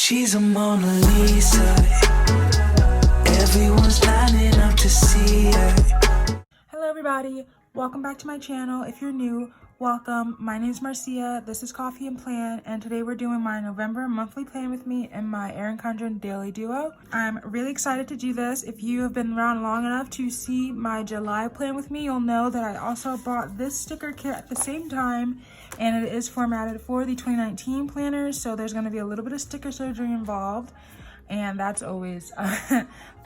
She's a Mona Lisa. Everyone's lining up to see her. Hello everybody, welcome back to my channel. If you're new, welcome. My name is Marcia, this is Coffee and Plan, and today we're doing my November monthly plan with me and my Erin Condren daily duo. I'm really excited to do this. If you have been around long enough to see my July plan with me, you'll know that I also bought this sticker kit at the same time, and it is formatted for the 2019 planners, so there's going to be a little bit of sticker surgery involved, and that's always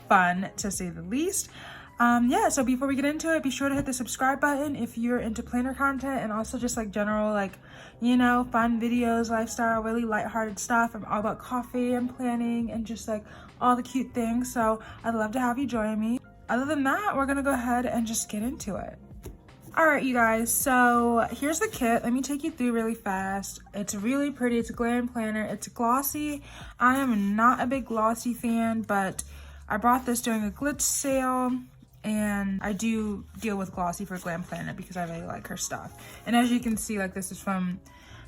fun to say the least. Yeah, so before we get into it, be sure to hit the subscribe button if you're into planner content and also just like general, like, you know, fun videos, lifestyle, really lighthearted stuff. I'm all about coffee and planning and just like all the cute things. So I'd love to have you join me. Other than that, we're gonna go ahead and just get into it. All right, you guys, so here's the kit. Let me take you through really fast. It's really pretty. It's a GLAM planner. It's glossy. I am not a big glossy fan, but I bought this during a glitch sale. And I do deal with glossy for GLAM Planner because I really like her stuff. And as you can see, like, this is from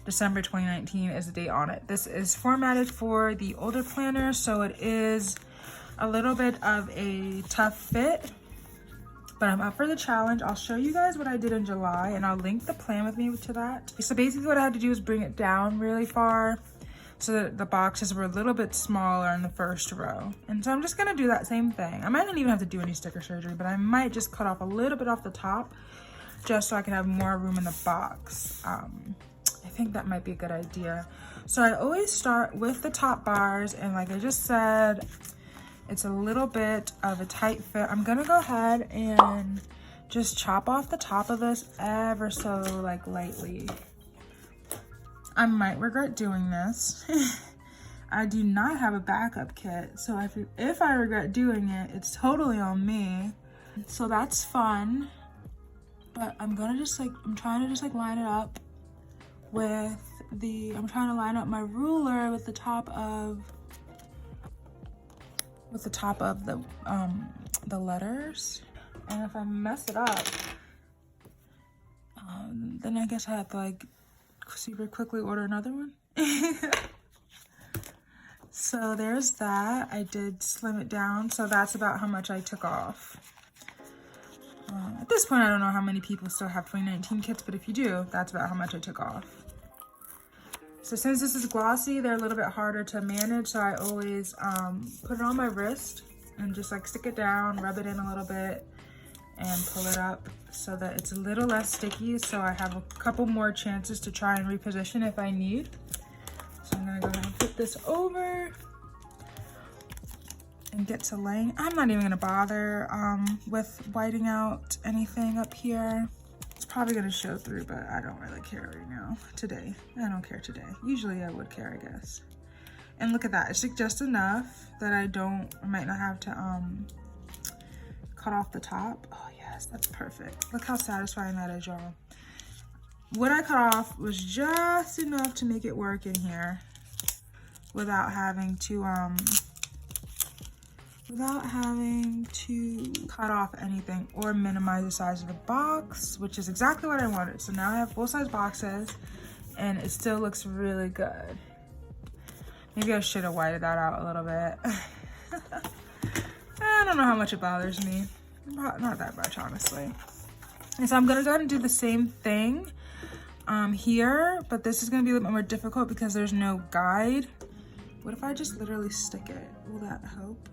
December 2019 is the date on it. This is formatted for the older planner, so it is a little bit of a tough fit, but I'm up for the challenge. I'll show you guys what I did in July and I'll link the plan with me to that. So basically what I had to do is bring it down really far so that the boxes were a little bit smaller in the first row. And so I'm just gonna do that same thing. I might not even have to do any sticker surgery, but I might just cut off a little bit off the top just so I can have more room in the box. I think that might be a good idea. So I always start with the top bars, and like I just said, it's a little bit of a tight fit. I'm gonna go ahead and just chop off the top of this ever so like lightly. I might regret doing this. I do not have a backup kit, so if I regret doing it, it's totally on me. So that's fun, but I'm trying to just like line it up with I'm trying to line up my ruler with the top of the letters. And if I mess it up, then I guess I have to like super quickly order another one. So there's that. I did slim it down, so that's about how much I took off. At this point, I don't know how many people still have 2019 kits, but if you do, that's about how much I took off. So since this is glossy, they're a little bit harder to manage, so I always put it on my wrist and just like stick it down, rub it in a little bit, and pull it up so that it's a little less sticky, so I have a couple more chances to try and reposition if I need. So I'm gonna go ahead and flip this over and get to laying. I'm not even gonna bother with whiting out anything up here. It's probably gonna show through, but I don't really care right now. Today, I don't care today. Usually I would care, I guess. And look at that, it's just enough that I might not have to cut off the top. Oh yes, that's perfect. Look how satisfying that is, y'all. What I cut off was just enough to make it work in here without having to cut off anything or minimize the size of the box, which is exactly what I wanted. So now I have full-size boxes and it still looks really good. Maybe I should have whited that out a little bit. I don't know how much it bothers me. Not that much, honestly. And so I'm gonna go ahead and do the same thing here, but this is gonna be a little bit more difficult because there's no guide. What if I just literally stick it? Will that help?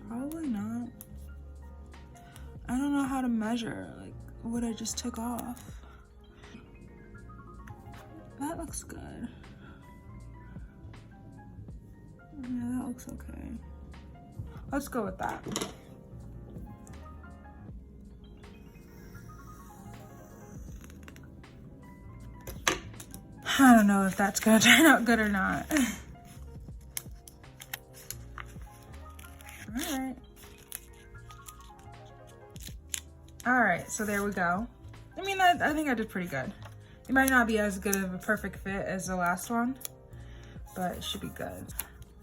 Probably not. I don't know how to measure like what I just took off. That looks good. Yeah, that looks okay. Let's go with that. I don't know if that's gonna turn out good or not. All right, so there we go. I mean, I think I did pretty good. It might not be as good of a perfect fit as the last one, but it should be good.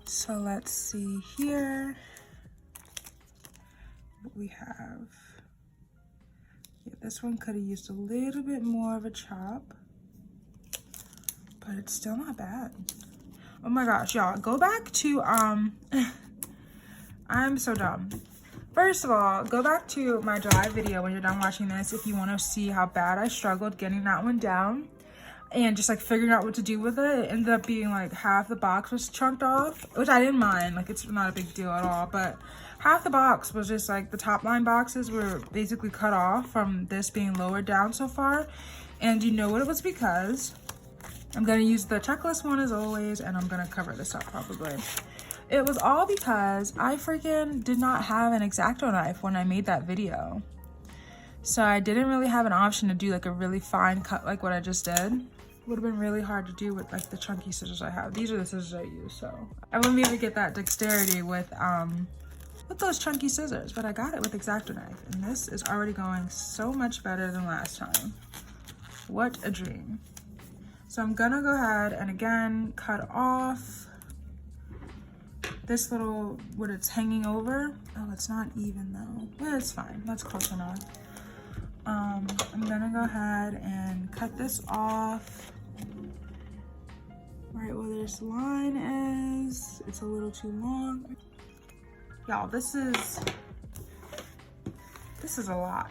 So let's see here what we have. Yeah, this one could have used a little bit more of a chop, but it's still not bad. Oh my gosh, y'all, go back to, I'm so dumb. First of all, go back to my July video when you're done watching this if you want to see how bad I struggled getting that one down and just like figuring out what to do with it. It ended up being like half the box was chunked off, which I didn't mind. Like, it's not a big deal at all, but half the box was just like the top line boxes were basically cut off from this being lowered down so far. And you know what it was because? I'm going to use the checklist one as always, and I'm going to cover this up probably. It was all because I freaking did not have an X-Acto knife when I made that video. So I didn't really have an option to do like a really fine cut like what I just did. Would have been really hard to do with like the chunky scissors I have. These are the scissors I use, so I wouldn't be able to get that dexterity with those chunky scissors, but I got it with X-Acto knife, and this is already going so much better than last time. What a dream. So I'm gonna go ahead and again cut off this little, what it's hanging over. Oh, it's not even though. Well, it's fine, that's close enough. I'm gonna go ahead and cut this off right where this line is. It's a little too long. Y'all, this is a lot.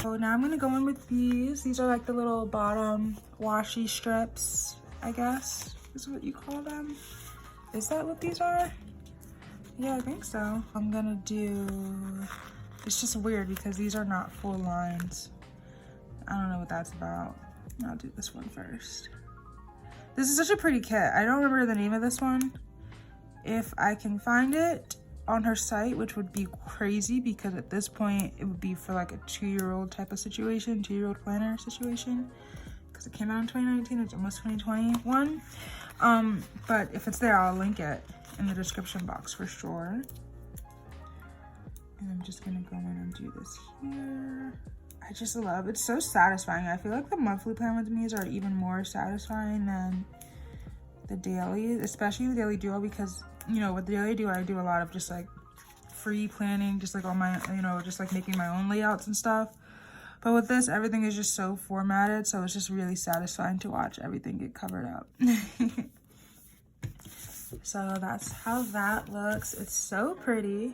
So now I'm gonna go in with these. These are like the little bottom washi strips, I guess is what you call them. Is that what these are? Yeah, I think so. I'm gonna do, it's just weird because these are not full lines. I don't know what that's about. I'll do this one first. This is such a pretty kit. I don't remember the name of this one. If I can find it on her site, which would be crazy because at this point it would be for like a 2-year-old type of situation, 2-year-old planner situation, because it came out in 2019. It's almost 2021. But if it's there, I'll link it in the description box for sure. And I'm just gonna go in and do this here. I just love, it's so satisfying. I feel like the monthly plan with me's are even more satisfying than the daily, especially the daily duo, because you know, with the daily duo I do a lot of just like free planning, just like on my, you know, just like making my own layouts and stuff. But with this, everything is just so formatted, so it's just really satisfying to watch everything get covered up. So that's how that looks. It's so pretty.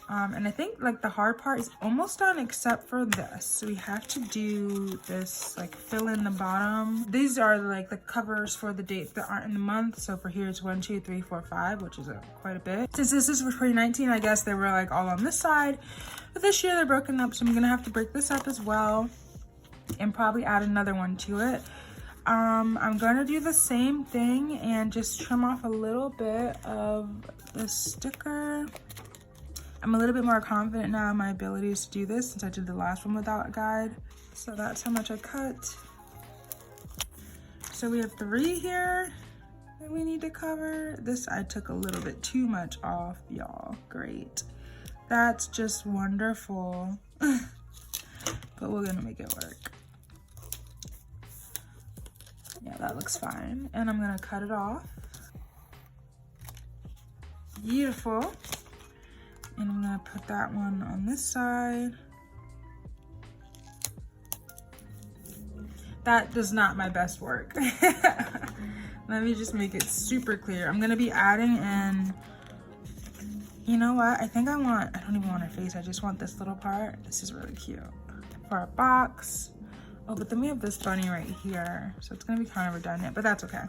And I think like the hard part is almost done except for this. So we have to do this, like fill in the bottom. These are like the covers for the dates that aren't in the month. So for here it's 1, 2, 3, 4, 5, which is quite a bit. Since this is for 2019, I guess they were like all on this side. But this year they're broken up, so I'm gonna have to break this up as well and probably add another one to it. I'm gonna do the same thing and just trim off a little bit of the sticker. I'm a little bit more confident now in my abilities to do this since I did the last one without a guide. So that's how much I cut. So we have 3 here that we need to cover. This I took a little bit too much off, y'all. Great. That's just wonderful. But we're gonna make it work. Yeah, that looks fine. And I'm gonna cut it off. Beautiful. And I'm gonna put that one on this side. That does not my best work. Let me just make it super clear. I'm gonna be adding in, you know what? I think I don't even want her face. I just want this little part. This is really cute. For our box. Oh, but then we have this bunny right here. So it's gonna be kind of redundant, but that's okay.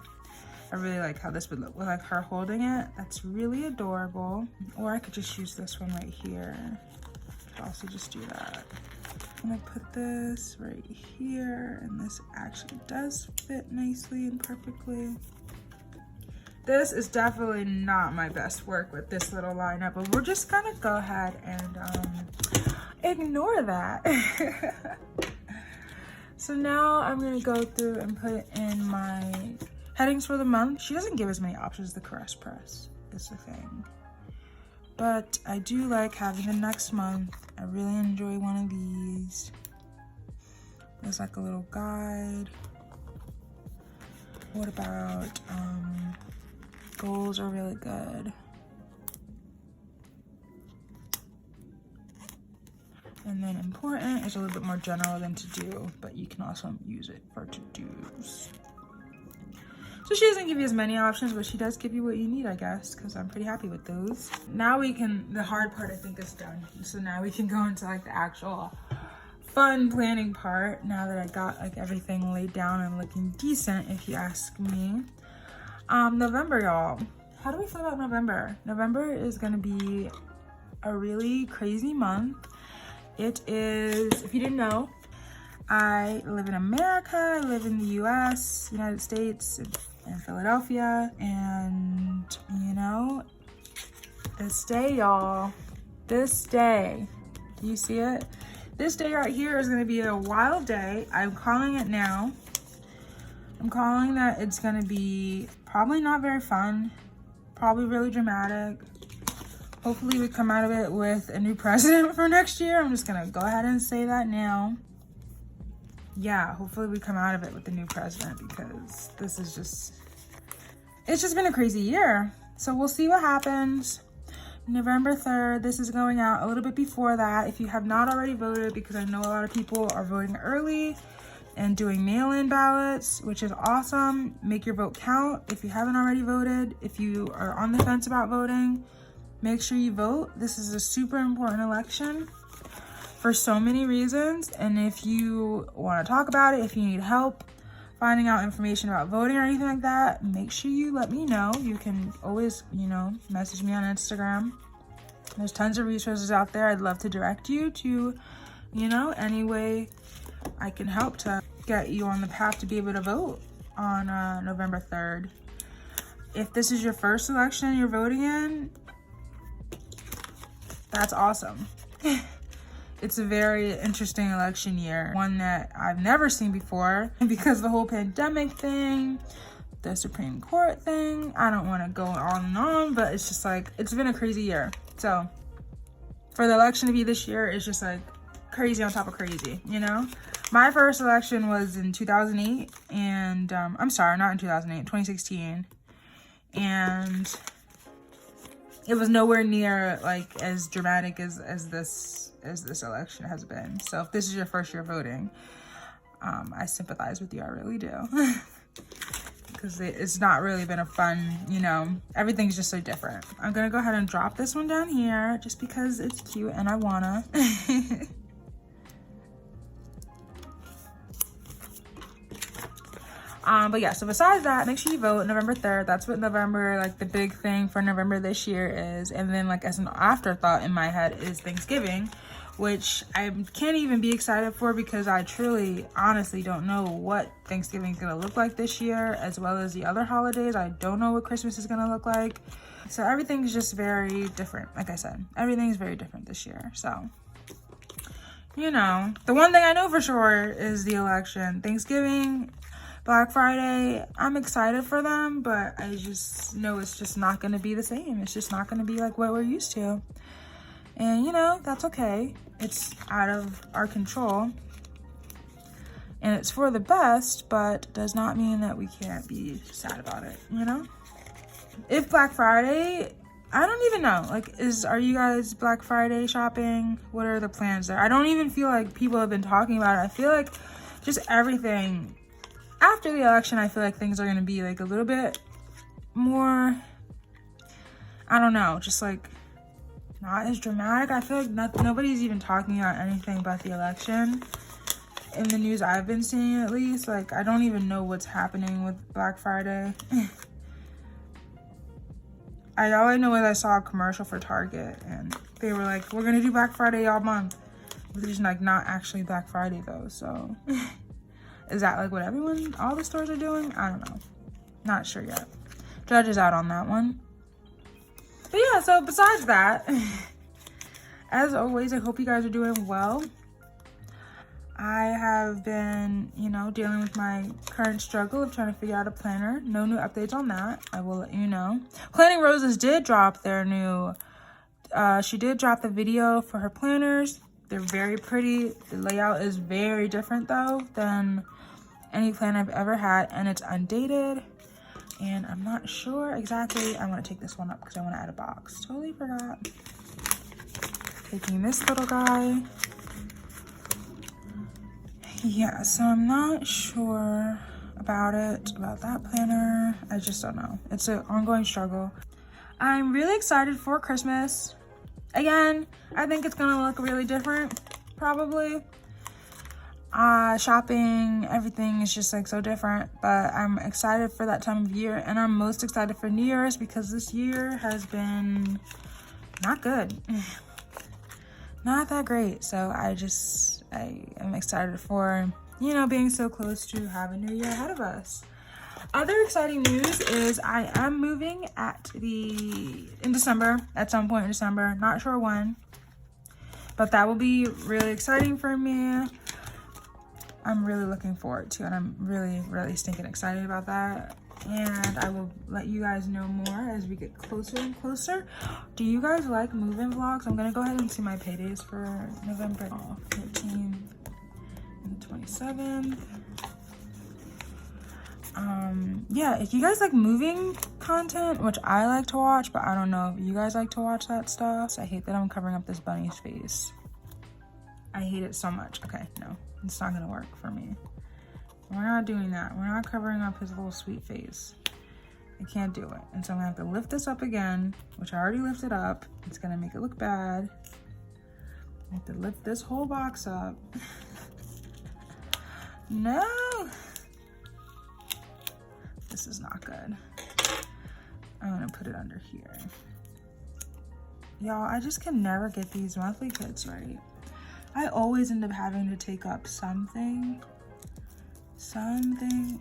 I really like how this would look with like her holding it. That's really adorable. Or I could just use this one right here. Could also just do that. I'm gonna put this right here, and this actually does fit nicely and perfectly. This is definitely not my best work with this little lineup, but we're just gonna go ahead and ignore that. So now I'm gonna go through and put in my headings for the month. She doesn't give as many options as the Caress Press, is the thing. But I do like having the next month. I really enjoy one of these. There's like a little guide. What about goals are really good. And then important is a little bit more general than to do, but you can also use it for to-dos. So she doesn't give you as many options, but she does give you what you need, I guess, because I'm pretty happy with those. Now the hard part I think is done. So now we can go into like the actual fun planning part, now that I got like everything laid down and looking decent, if you ask me. November, y'all. How do we feel about November? November is gonna be a really crazy month. It is, if you didn't know, I live in America, I live in the US, United States, in Philadelphia, and you know, this day, y'all, this day, do you see it? This day right here is gonna be a wild day. I'm calling it now. I'm calling that it's gonna be probably not very fun, probably really dramatic. Hopefully we come out of it with a new president for next year. I'm just gonna go ahead and say that now. Yeah, hopefully we come out of it with the new president, because this is just, it's just been a crazy year. So we'll see what happens. November 3rd, this is going out a little bit before that. If you have not already voted, because I know a lot of people are voting early and doing mail-in ballots, which is awesome. Make your vote count. If you haven't already voted, if you are on the fence about voting, make sure you vote. This is a super important election for so many reasons. And if you want to talk about it, if you need help finding out information about voting or anything like that, make sure you let me know. You can always, you know, message me on Instagram. There's tons of resources out there. I'd love to direct you to, you know, any way I can help to get you on the path to be able to vote on November 3rd. If this is your first election you're voting in, that's awesome. It's a very interesting election year, one that I've never seen before, because the whole pandemic thing, the Supreme Court thing, I don't want to go on and on, but it's just like, it's been a crazy year. So for the election to be this year, it's just like crazy on top of crazy, you know? My first election was in 2008, and I'm sorry, not in 2008, 2016. And it was nowhere near like as dramatic as this election has been. So if this is your first year voting, I sympathize with you, I really do. Because it's not really been a fun, you know, everything's just so different. I'm gonna go ahead and drop this one down here just because it's cute and I wanna. But yeah, so besides that, make sure you vote November 3rd. That's what November, like the big thing for November this year is. And then like as an afterthought in my head is Thanksgiving, which I can't even be excited for, because I truly, honestly don't know what Thanksgiving is gonna look like this year, as well as the other holidays. I don't know what Christmas is gonna look like. So everything's just very different. Like I said, everything's very different this year. So, you know, the one thing I know for sure is the election. Thanksgiving, Black Friday, I'm excited for them, but I just know it's just not going to be the same. It's just not going to be like what we're used to. And, you know, that's okay. It's out of our control. And it's for the best, but does not mean that we can't be sad about it, you know? If Black Friday, I don't even know. Like, are you guys Black Friday shopping? What are the plans there? I don't even feel like people have been talking about it. I feel like just everything after the election, I feel like things are going to be like a little bit more, I don't know, just like not as dramatic. I feel like nobody's even talking about anything about the election in the news I've been seeing, at least. Like, I don't even know what's happening with Black Friday. All I know is I saw a commercial for Target and they were like, we're going to do Black Friday all month. Which is like not actually Black Friday though, so is that like what all the stores are doing? I don't know. Not sure yet. Judge is out on that one. But yeah, so besides that, as always, I hope you guys are doing well. I have been, you know, dealing with my current struggle of trying to figure out a planner. No new updates on that. I will let you know. Planning Roses did drop their new, she did drop the video for her planners. They're very pretty. The layout is very different though than any plan I've ever had, and it's undated. And I'm not sure exactly. I want to take this one up because I want to add a box. Totally forgot. Taking this little guy. Yeah, so I'm not sure about that planner. I just don't know. It's an ongoing struggle. I'm really excited for Christmas. Again, I think it's gonna look really different, probably. Shopping, everything is just like so different, but I'm excited for that time of year, and I'm most excited for New Year's because this year has been not good. Not that great. So I am excited for, you know, being so close to having New Year ahead of us. Other exciting news is I am moving in December, at some point in December, not sure when, but that will be really exciting for me. I'm really looking forward to it. I'm really stinking excited about that. And I will let you guys know more as we get closer and closer. Do you guys like move-in vlogs? I'm gonna go ahead and see my paydays for November 13th and 27th. Yeah, if you guys like moving content, which I like to watch, but I don't know if you guys like to watch that stuff. I hate that I'm covering up this bunny's face. I hate it so much. Okay, no, it's not gonna work for me. We're not doing that. We're not covering up his little sweet face. I can't do it. And so I'm gonna have to lift this up again, which I already lifted up. It's gonna make it look bad. I have to lift this whole box up. No! This is not good. I'm gonna put it under here. Y'all, I just can never get these monthly kits right. I always end up having to take up something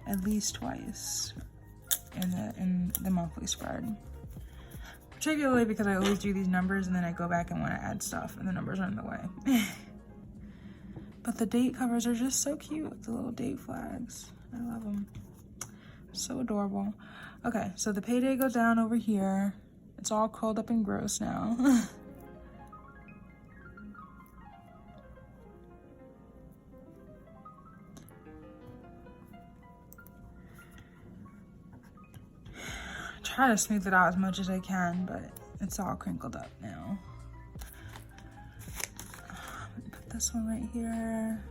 at least twice in the monthly spread. Particularly because I always do these numbers and then I go back and want to add stuff and the numbers are in the way. But the date covers are just so cute, the little date flags. I love them. So adorable. Okay, so the payday goes down over here. It's all curled up and gross now. Try to smooth it out as much as I can, but it's all crinkled up now. Put this one right here.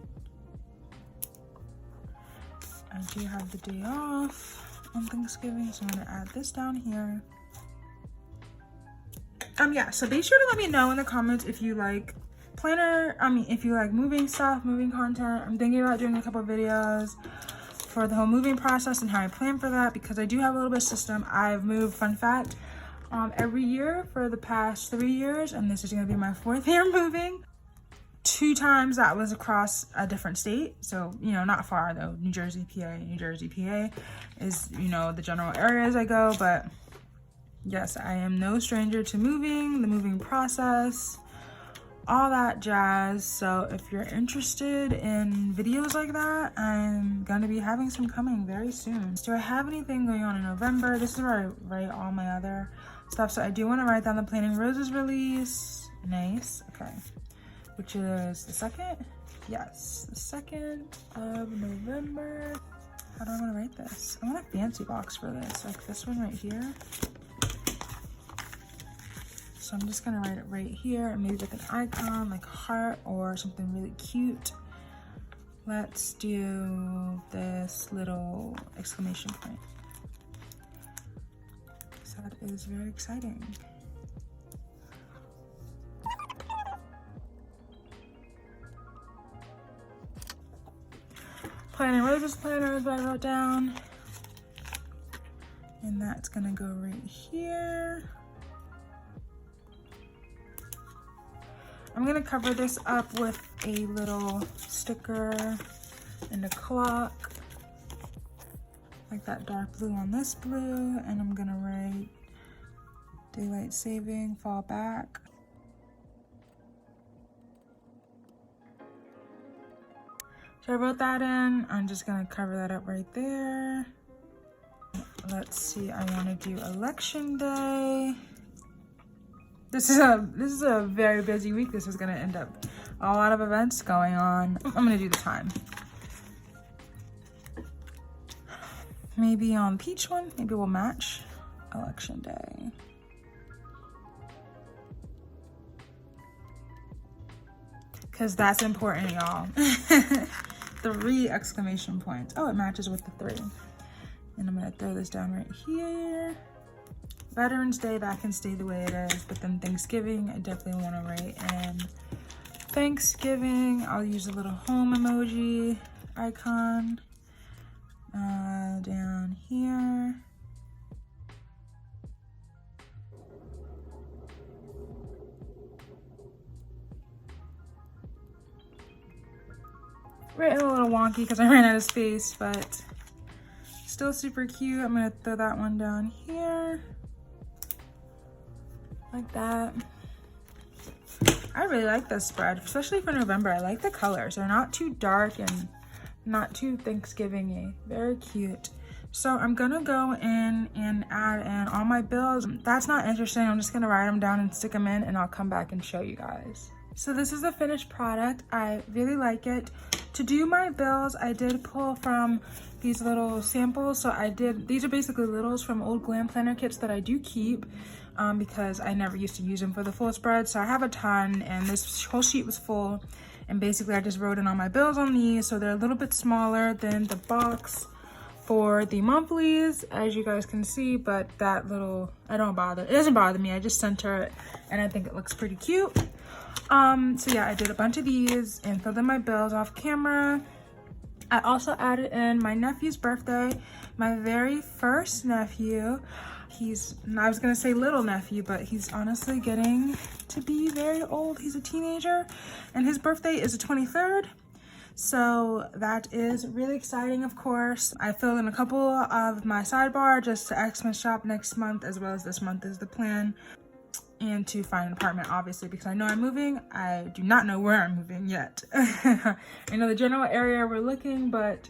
I do have the day off on Thanksgiving, so I'm gonna add this down here. Yeah, so be sure to let me know in the comments if you like if you like moving stuff, moving content. I'm thinking about doing a couple of videos for the whole moving process and how I plan for that, because I do have a little bit of system. I've moved, fun fact, every year for the past 3 years, and this is gonna be my 4th year moving. 2 times that was across a different state, so you know, not far though. New Jersey, PA is, you know, the general areas I go. But yes, I am no stranger to moving, the moving process, all that jazz. So if you're interested in videos like that, I'm gonna be having some coming very soon. Do I have anything going on in November? This is where I write all my other stuff. So I do want to write down the Planning Roses release. Nice. Okay. Which is the 2nd? Yes, the 2nd of November. How do I want to write this? I want a fancy box for this, like this one right here. So I'm just gonna write it right here, and maybe like an icon, like a heart or something really cute. Let's do this little exclamation point. So that is very exciting. Planning Roses planner is what I wrote down. And that's gonna go right here. I'm gonna cover this up with a little sticker and a clock, like that dark blue on this blue, and I'm gonna write daylight saving, fall back. So I wrote that in. I'm just gonna cover that up right there. Let's see, I wanna do election day. This is a very busy week. This is gonna end up a lot of events going on. I'm gonna do the time. Maybe on peach one, maybe we'll match election day. Cause that's important, y'all. 3 exclamation points. Oh, it matches with the 3. And I'm gonna throw this down right here. Veterans Day, that can stay the way it is, but then Thanksgiving, I definitely want to write in Thanksgiving. I'll use a little home emoji icon down here. Written a little wonky because I ran out of space, but still super cute. I'm gonna throw that one down here. Like that. I really like this spread, especially for November. I like the colors. They're not too dark and not too Thanksgiving-y. Very cute. So I'm gonna go in and add in all my bills. That's not interesting. I'm just gonna write them down and stick them in, and I'll come back and show you guys. So this is the finished product. I really like it. To do my bills, I did pull from these little samples. So these are basically littles from old GLAM planner kits that I do keep because I never used to use them for the full spread. So I have a ton, and this whole sheet was full. And basically I just wrote in all my bills on these. So they're a little bit smaller than the box for the monthlies, as you guys can see, but that little, it doesn't bother me. I just center it and I think it looks pretty cute. So yeah, I did a bunch of these and filled in my bills off camera. I also added in my nephew's birthday, my very first nephew. I was gonna say little nephew, but he's honestly getting to be very old. He's a teenager and his birthday is the 23rd. So that is really exciting, of course. I filled in a couple of my sidebar just to Xmas shop next month, as well as this month is the plan. And to find an apartment, obviously, because I know I'm moving. I do not know where I'm moving yet. I know the general area we're looking, but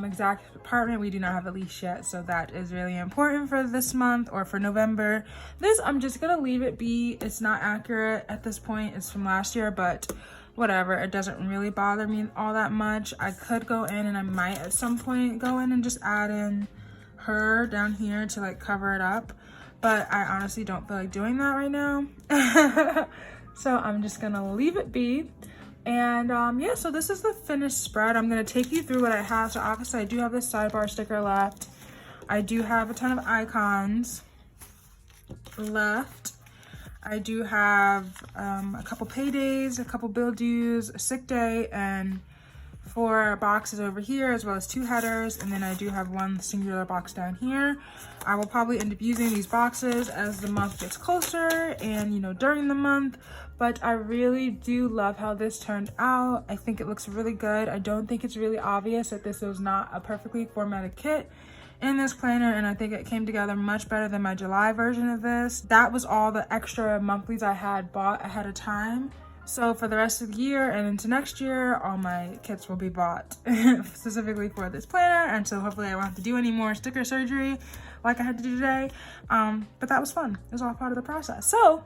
exact apartment, we do not have a lease yet. So that is really important for this month or for November. This, I'm just gonna leave it be. It's not accurate at this point. It's from last year, but whatever. It doesn't really bother me all that much. I could go in and I might at some point go in and just add in her down here to like cover it up. But I honestly don't feel like doing that right now. So I'm just gonna leave it be. And yeah, so this is the finished spread. I'm gonna take you through what I have. So obviously I do have this sidebar sticker left. I do have a ton of icons left. I do have a couple paydays, a couple bill dues, a sick day, and 4 boxes over here, as well as 2 headers, and then I do have 1 singular box down here. I will probably end up using these boxes as the month gets closer and, you know, during the month, but I really do love how this turned out. I think it looks really good. I don't think it's really obvious that this was not a perfectly formatted kit in this planner, and I think it came together much better than my July version of this. That was all the extra monthlies I had bought ahead of time. So for the rest of the year and into next year, all my kits will be bought specifically for this planner. And so hopefully I won't have to do any more sticker surgery like I had to do today. But that was fun. It was all part of the process. So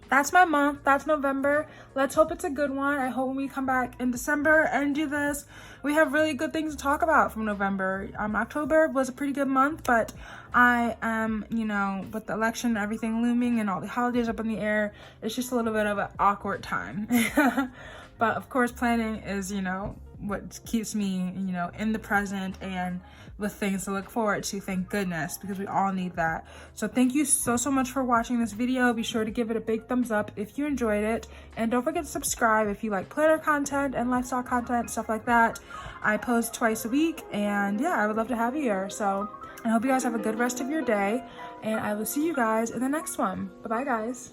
that's my month. That's November. Let's hope it's a good one. I hope when we come back in December and do this, we have really good things to talk about from November. October was a pretty good month, but I am, you know, with the election and everything looming and all the holidays up in the air, it's just a little bit of an awkward time. But of course, planning is, you know, what keeps me, you know, in the present and with things to look forward to, thank goodness, because we all need that. So thank you so much for watching this video. Be sure to give it a big thumbs up if you enjoyed it, and don't forget to subscribe if you like planner content and lifestyle content, stuff like that. I post twice a week, and yeah, I would love to have you here. So I hope you guys have a good rest of your day, and I will see you guys in the next one. Bye bye, guys.